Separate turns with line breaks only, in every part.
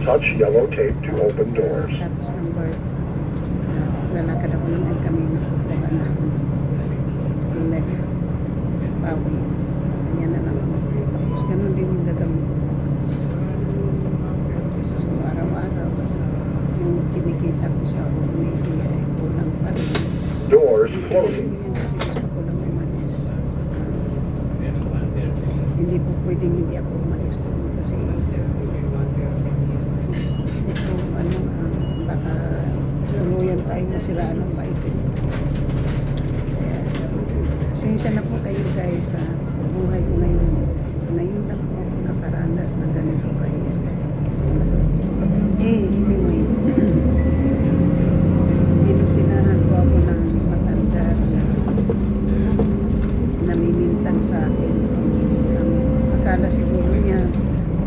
Touch yellow tape to open doors.
Tapos ng work, lalakad ako ng El Camino. Kukuha na left pawi. Yan na lang. Tapos ganun din yung gagamit ko. So araw-araw, yung kinikita ko sa Old Navy ay kulang pa rin.
Doors closing.
Kasi gusto ko lang umalis. Hindi po pwedeng hindi ako umalis doon kasi ito, baka tuluyan tayong masiraan ng baitin. Kaya, pasensya na po kayo guys sa buhay ko ngayon. Ngayon lang po ako nakaranas na ganito kayo. Anyway, binusinahan po ako ng matanda na namimintang sa akin. Ang akala siguro niya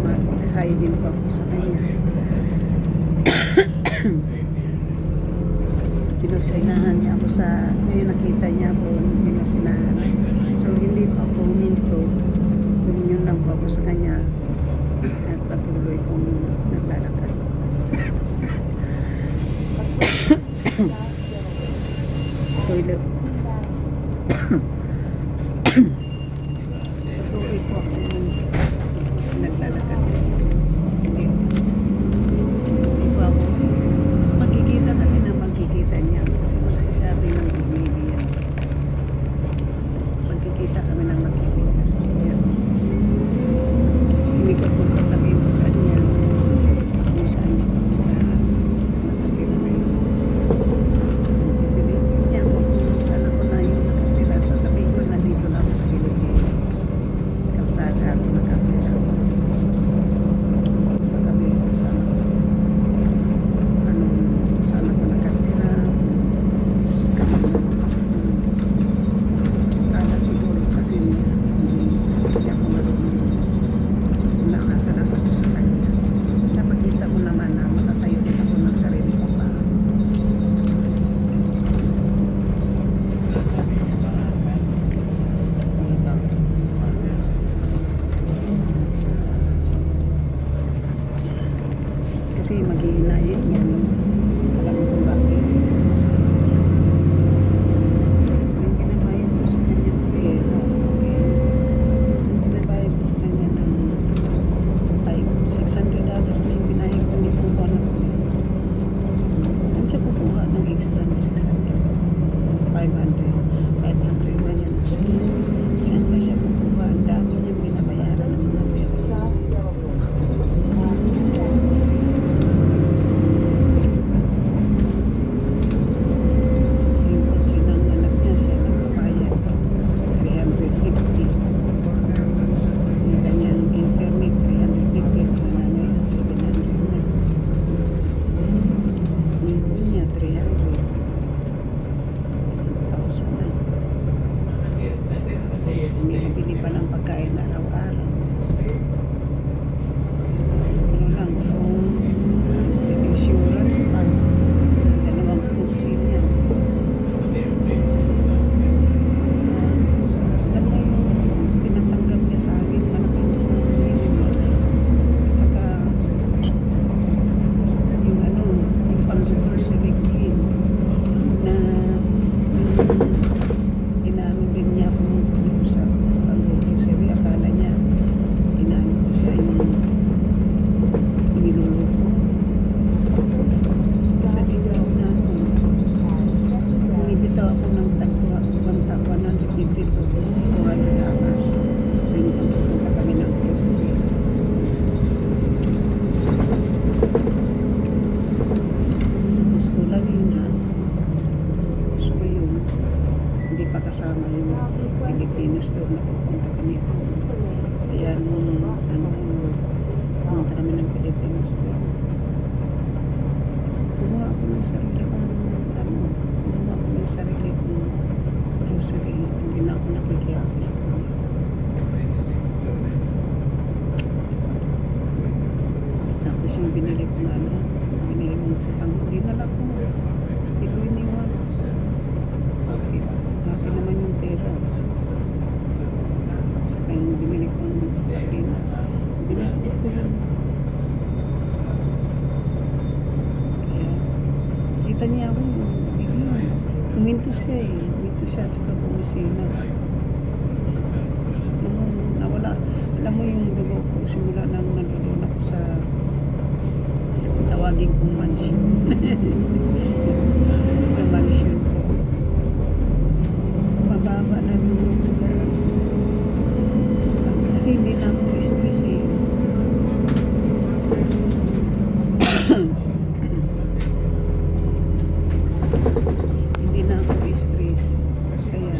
mag-high din pa ako sa kanya. Binusinahan niya ako nakita niya ako binusinahan. So hindi pa ako huminto. Yun lang po ako sa kanya at patuloy kong naglalakad. Toilet. Patuloy po ako naglalakad guys. Hindi po ako magkikita kami na magkikita niya kasi magsasabi ng maybe yan. Magkikita kami ng magkikita. Pero hindi ko po sasabihin sa kanya kung saan niya nakatira ngayon. Pipilitin niya ako kung saan ako na yung nakatira. Sasabihin ko na dito na ako sa Pilipinas. Sa kalsada ako nakatira. Sasabihin ko saan ako. Saan ako nakatira. Kala siguro kasi hindi ako marunong. Nakasarap ako sa kanya. Napakita ko naman na makatayo din ako ng sarili ko pa. Kasi mag-iinayin yan. Alam mo kung bakit. Yung pinabayad ko sa kanya pera. Yung pinabayad ko sa kanya ng $600 na yung binayad ko ni Pupa na ko. Saan siya kukuha ng extra na 600? 500 ba yan? Saan ba siya kukuha? Ang dami niyang binabayaran ng mga pera. Yung kotse ng anak niya, siya nagpabayad. 350. Yung kanyang internet, 350. Kung ano yan, 700 na. Yung niya, 300. 1,000 na. Binibili pa ng pagkain araw-araw. Ano lang, phone, insurance pa. 2 kursi niya. Alam mo yung tinatanggap niya sa akin, malaking tulong niya. At saka, yung pang-grocery green na inaano din niya kung sa pang-grocery. Akala niya, inaano ko siya yung niluluto. Kasi dito ako na bumibitaw ako ng tagwa, $150 to $200. Yung pagpunta kami ng grocery. Sa gusto lang yun ha. Gusto ko yun. Hindi pa kasama yung Filipino store na pupunta kami. Kaya pumunta kami ng Filipino store. Kumuha ako ng sarili kong kumuha ako ng sarili kong grocery. Hindi na ako nakikiyaki sa kanya. Tapos yung binili ko na binili mong sutang, dinala ko. Hindi ko iniwan. Bakit? Akin naman yung pera. Saka yung binili kong sardinas. Binili ko yun. nakita niya ako, bigla. Huminto siya eh. Huminto siya at saka bumisina. Nawala. Alam mo yung dugo ko, simula nang nalulun ako sa tawagin kong mansion. Sa mansion ko. Mababa na dugo ko, guys. Kasi hindi na ako stress eh. Hindi na ako stress. Kaya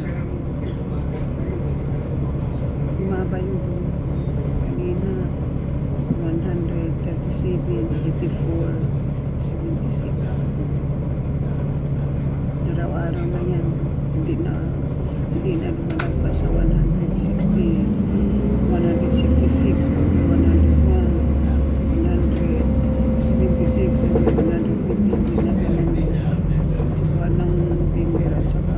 bumaba yung dugo ko. Kanina 137, 84, 76. Araw-araw na yan. Hindi na lumalagpas sa 160, 166, 101, 176, 150, hindi na ganun. Walang timber at saka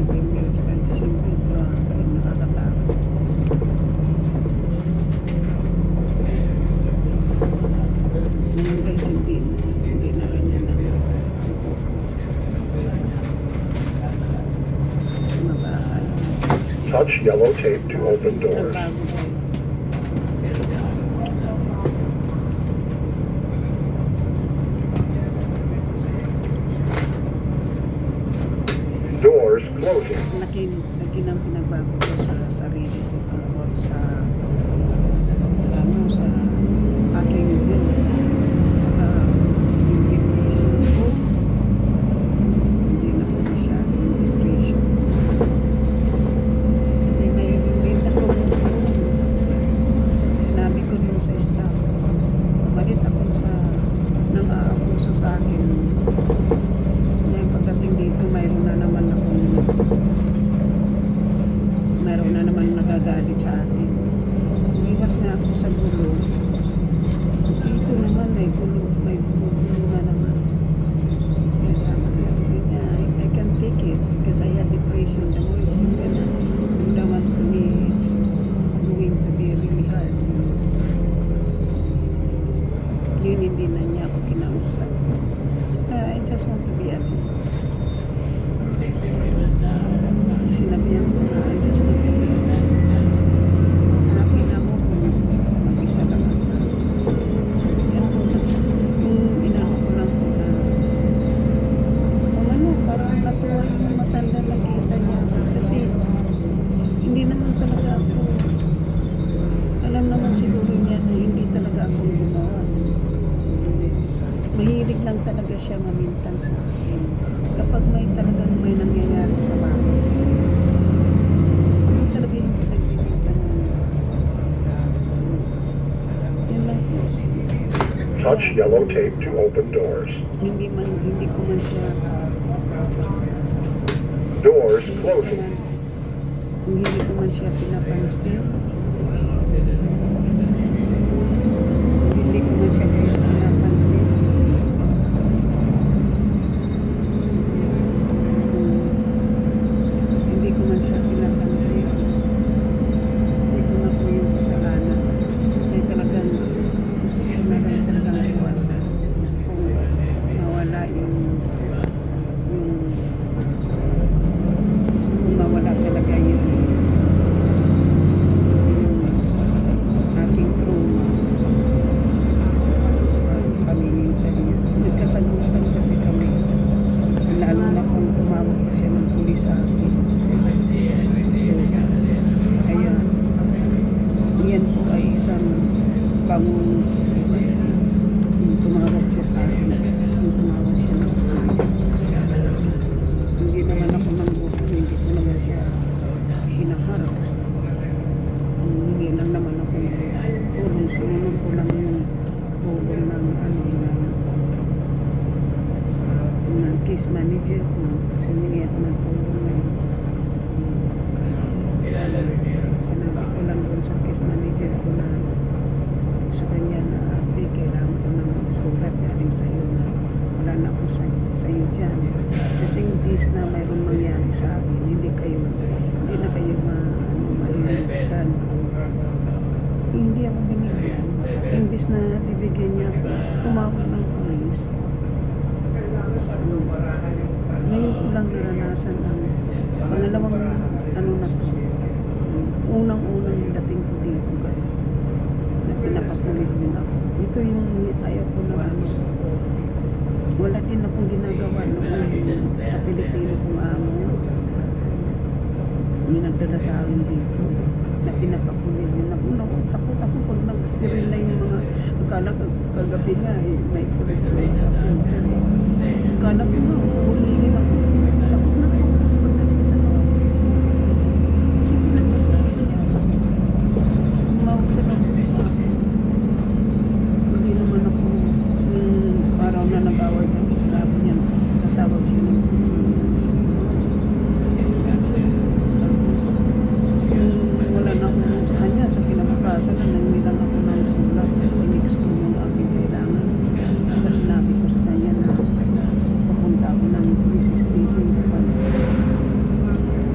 timber at saka siyempre nakakatakot. Ngayon guys, hindi na ganyan na.
Touch yellow tape to open doors.
Bago guys.
Doors closing.
Laki ng pinagbago ko sa sarili ko tungkol sa aking health. Tsaka yung depression ko. Hindi na ko masyadong depression. Kasi mayroon din kasumulong. Sinabi ko dun sa staff, umalis ako sa nang-aabuso sa akin. Ngayon pagdating dito, mayroon na naman nagagalit sa akin. Iwas nga ako sa gulo. Dito naman may gulo na naman. Kaya sabi ko, I can take it because I have depression. The more she's gonna do the one to me, it's going to be really hard. Yun, hindi na niya ako kinausap. I just want to be happy. Sinabihan ko na, I just want to be happy. Happy na mo kung mag-isa lang ako. So, yan po lang. Yung inano ko lang po na kung ano, parang natuwa yung matanda nakita niya ako. Kasi hindi naman talaga ako, alam naman siguro niya na hindi talaga ako gumawa. Mahilig lang talaga siya mamintang sa akin. Kapag may nangyayari sa bahay, talaga yung pinagbibitangan. So, yun lang po.
Touch yellow tape to open doors.
Hindi ko man siya
Doors closing.
hindi ko man siya pinapansin. Hindi ko man siya guys pinapansin. Hindi ko man siya pinapansin. Hindi ko na po yung kasalanan. Kasi talagang gusto ko na lang talagang iwasan. Gusto ko mawala gusto ko mawala talaga yung aking trauma sa pamilintan niya. Nagkasagutan kasi kami. Lalo na kung tumawag pa siya ng pulis sa akin. So, kaya yan po ay isang bangungot sa buhay. Yung tumawag siya sa akin. Yung tumawag siya ng pulis. Hindi naman ako nanggupo. Hindi ko naman siya hinaharas. Hindi lang naman ako tulong. Sinunod ko lang yung tulong ng case manager ko. Kasi humingi ako ng tulong ngayon. Sinabi ko lang doon sa case manager ko na sa kanya na ate, kailangan ko ng sulat galing sa iyo na wala na ako sa iyo dyan. Kasi imbis na mayroong mangyari sa akin, hindi na kayo malilimutan. Hindi ako binigyan. Imbis na bibigyan niya ako, tumawag ng pulis. So, ngayon ko lang naranasan ang pangalawang ano na to. Unang-unang dating ko dito guys. Na pinapapulis din ako. Ito yung ayaw ko na ano. Wala din akong ginagawa noon sa Pilipino kung ano. May nagdala sa akin dito na pinapapulis din ako. Takot ako pag nagsiril na yung mga akala kagabi nga may pulis doon sa shelter. Akala ko nga, hulihin ako. Takot na ako pagdating sa mga pulis na yun. Kasi pinapapulis niya. Umawag sa mga pulis ako. Hindi naman ako araw na nag-away kami sinabi niya. Tatawag siya ng pulis na siya. Wala na ako sa kanya sa kinabukasan na nangmilang ako ng sulat i-mix ko yung aking kailangan saka sinabi ko sa kanya na papunta ako ng police station kapag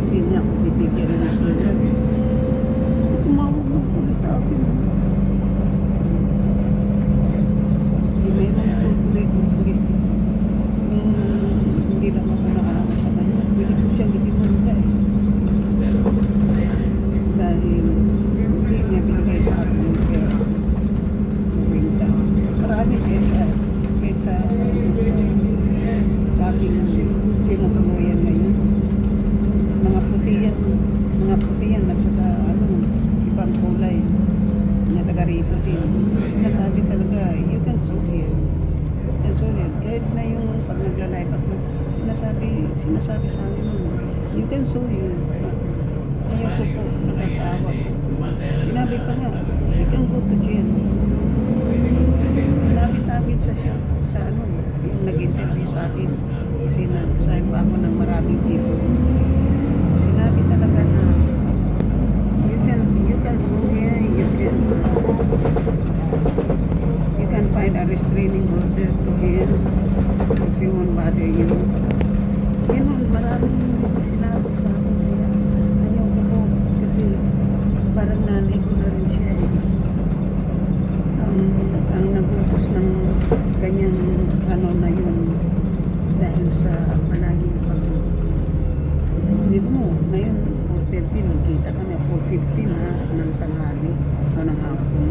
hindi niya ako bibigyan ng sulat tumawag ng pulis sa akin hindi mayroon tuloy ng pulis hindi lang ako nakaawa sa kanya pwede ko siyang itimanda dahil hindi niya binigay sa akin yung pera. Marami kaysa sa akin tinutuluyan ngayon. Mga putiyan at saka ibang kulay na taga rito din. Sinasabi talaga, you can sue here. You can sue here. Kahit na yung pag nagla-live ako, sinasabi sa akin, you can sue here. Ayaw ko po, nakakaawa po. Sinabi pa nga, she can go to jail. Sinabi sa akin yung nag-interview sa akin, sinabi pa ako ng maraming people. Sinabi talaga na, you can sue here, you can find a restraining order to him, so she won't bother you. Ganun, maraming sinabi sa akin, kaya ayaw ko po, kasi parang nanay ko na rin siya ang nagutos ng kanyang na yun dahil sa palaging hindi mo, ngayon 4:30 nagkita kami 4:50 na ng tanghali o ng hapon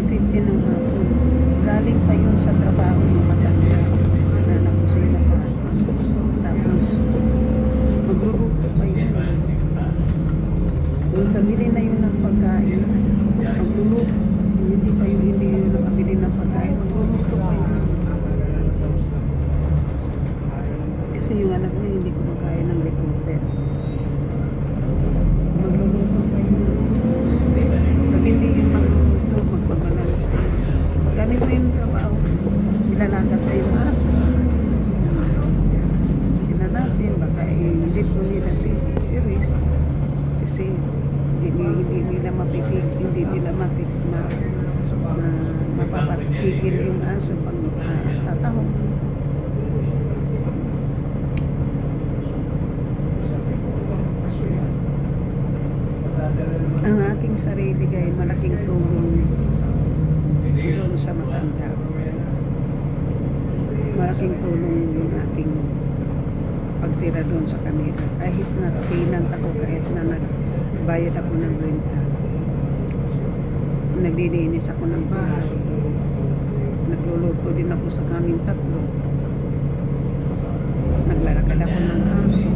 4:50 ng hapon galing pa yun sa trabaho ng matanda na nakusina sa akin tapos magluluto pa yun kung kabili na yun ng pagkain magluluto hindi yun nakabili ng pagkain magluluto pa yun kasi yung anak niya hindi kumakain ng lipoper magluluto pa yun pag hindi yun magluluto magpabalance ganito yung trabaho ilalakad pa yung aso hindi natin baka i-lit ko nila si Riz kasi hindi nila mapapatigil yung aso pag tatahong. Ang aking sarili gay malaking tulong sa matanda. Malaking tulong yung aking pagtira doon sa kanila. Kahit na tenant ako, kahit na nagbayad ako ng renta. Naglilinis ako ng bahay. Nagluluto din ako sa kaming tatlo. Naglalakad ako ng aso.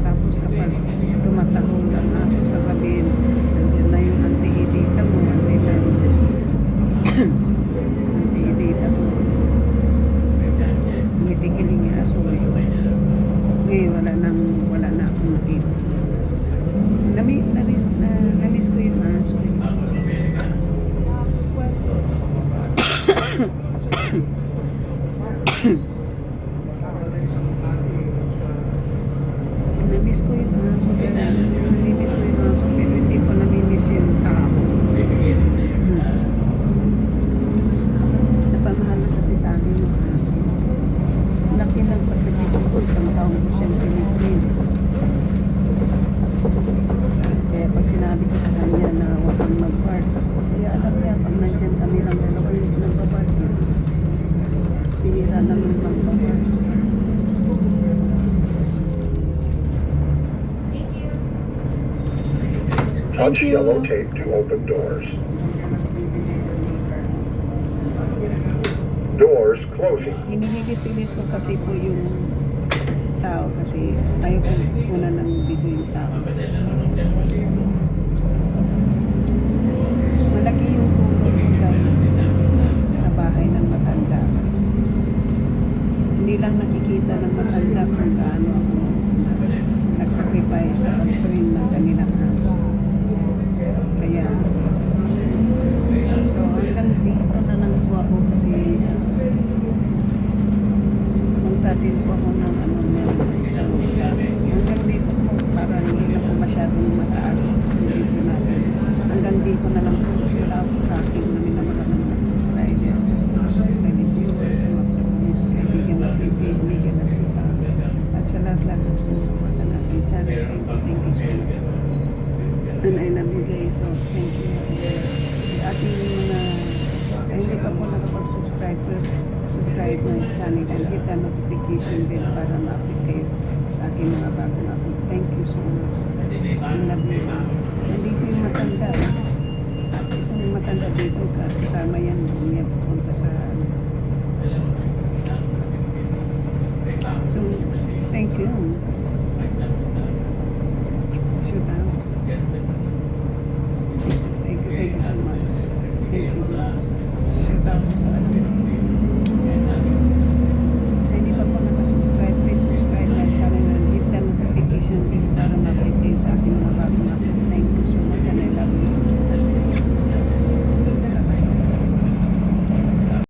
Tapos kapag tumatahol ang aso, sasabihin, nandiyan na yung anti-edita mo, anti-edita mo. Tumitigil yung aso ngayon. Ngayon wala na akong nakita. Namiss ko yung aso. Namiss ko yung aso guys. Namimiss ko yung aso pero hindi ko namimiss yung tao. Napamahal kasi sa akin yung aso. Laki ng sakripisyo ko, isang taon ko siyang pinipin. Kaya pag sinabi ko sa kanya na huwag kang mag-park, kaya alam niya pag nandyan kami lang dalawa yung nagpa-park.
Touch
you.
yellow tape to open doors. Doors closing.
Hinihigis-igis ko kasi po yung tao kasi ayaw ko muna ng video yung tao. Malaki yung tulong ko guys sa bahay ng matanda. Hindi lang nakikita ng matanda kung gaano ako nag-sacrifice sa pag-train ng kanilang house. Kaya, so hanggang dito na lang po ako kasi punta din po ako ng ano meron. So, hanggang dito po para hindi na po masyadong mataas yung video natin. Hanggang dito na lang po. Shout out po sa akin na minamahal ng mga subscriber, sa viewers, sa mga views, kaibigan natin, kaibigan at sita. At sa lahat-lahat ng sumusuporta natin channel. Thank you so much. And I love you guys. So, thank you. Sa ating mga sa hindi pa po nakapag-subscribe, please subscribe my channel and hit the notification bell para ma-update kayo sa aking mga bagong upload. Thank you so much. I love you. Nandito yung matanda. Itong matanda dito, kasama yan. Niya pupunta sa so, thank you. Shoot out.